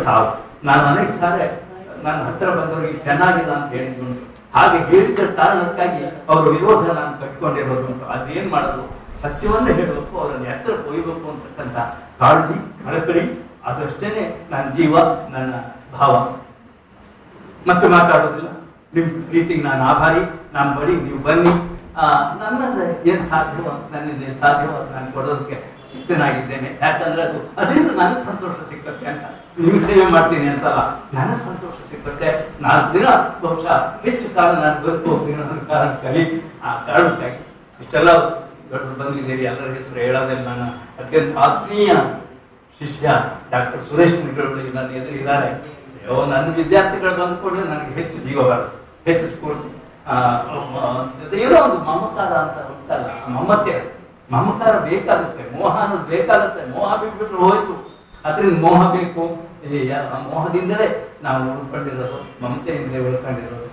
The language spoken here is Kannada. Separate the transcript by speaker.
Speaker 1: ಸಾವು. ನಾನು ಅನೇಕ ಸಾರಿ ನನ್ನ ಹತ್ರ ಬಂದವರಿಗೆ ಚೆನ್ನಾಗಿಲ್ಲ ಅಂತ ಹೇಳಿದ್ದುಂಟು. ಹಾಗೆ ಹೇಳಿದ ಕಾರಣಕ್ಕಾಗಿ ಅವರ ವಿರೋಧ ನಾನು ಕಟ್ಕೊಂಡಿರೋದುಂಟು. ಅದೇನ್ ಮಾಡೋದು, ಸತ್ಯವನ್ನೇ ಹೇಳಬೇಕು, ಅವರನ್ನು ಎತ್ತರ ಒಯ್ಯಬೇಕು ಅಂತಕ್ಕಂಥ ಕಾಳಜಿ, ಕಳಕಳಿ, ಅದಷ್ಟೇನೆ ನನ್ನ ಜೀವ, ನನ್ನ ಭಾವ. ಮತ್ತೆ ಮಾತಾಡೋದಿಲ್ಲ. ನಿಮ್ಮ ಪ್ರೀತಿಗೆ ನಾನು ಆಭಾರಿ. ನಮ್ಮ ಬಳಿ ನೀವು ಬನ್ನಿ, ನನ್ನಿಂದ ಏನು ಸಾಧ್ಯವೋ, ನನ್ನಿಂದ ಏನು ಸಾಧ್ಯವೋ ನಾನು ಕೊಡೋದಕ್ಕೆ ಸಿದ್ಧನಾಗಿದ್ದೇನೆ. ಯಾಕಂದ್ರೆ ಅದರಿಂದ ನನಗೆ ಸಂತೋಷ ಸಿಕ್ಕತ್ತೆ ಅಂತ. ನಿಮ್ಗೆ ಸೇವೆ ಮಾಡ್ತೀನಿ ಅಂತಲ್ಲ, ನನಗೆ ಸಂತೋಷ ಸಿಕ್ಕತ್ತೆ. 4 ದಿನ ಬಹುಶಃ ಹೆಚ್ಚು ಕಾಲ ನಾನು ಬದುಕೋಗ್ತೀನಿ ಅನ್ನೋ ಕಾರಣಕ್ಕಾಗಿ, ಆ ಕಾರಣಕ್ಕಾಗಿ ಇಷ್ಟೆಲ್ಲ ದೊಡ್ಡ ಬಂದಿದ್ದೀರಿ. ಎಲ್ಲರ ಹೆಸರು ಹೇಳೋದಿಲ್ಲ. ನನ್ನ ಅತ್ಯಂತ ಆತ್ಮೀಯ ಶಿಷ್ಯ ಡಾಕ್ಟರ್ ಸುರೇಶ್ ಮಿಗಳವರು ನನ್ನ ಎದುರಿದ್ದಾರೆ. ನನ್ನ ವಿದ್ಯಾರ್ಥಿಗಳು ಬಂದ್ಕೊಂಡ್ರೆ ನನಗೆ ಹೆಚ್ಚು ಜೀವ ಬರೋದು, ಹೆಚ್ಚು ಸ್ಫೂರ್ತಿ. ಏನೋ ಒಂದು ಮಮಕಾರ ಅಂತ ಉಂಟಲ್ಲ, ಮಮಕಾರ ಬೇಕಾಗುತ್ತೆ, ಮೋಹ ಅನ್ನೋದು ಬೇಕಾಗುತ್ತೆ. ಮೋಹ ಬಿಟ್ಬಿಟ್ರೆ ಹೋಯ್ತು. ಅದರಿಂದ ಮೋಹ ಬೇಕು. ಮೋಹದಿಂದಲೇ ನಾವು ಉಳ್ಕೊಂಡಿರೋದು, ಮಮತೆಯಿಂದ ಉಳ್ಕೊಂಡಿರೋದು.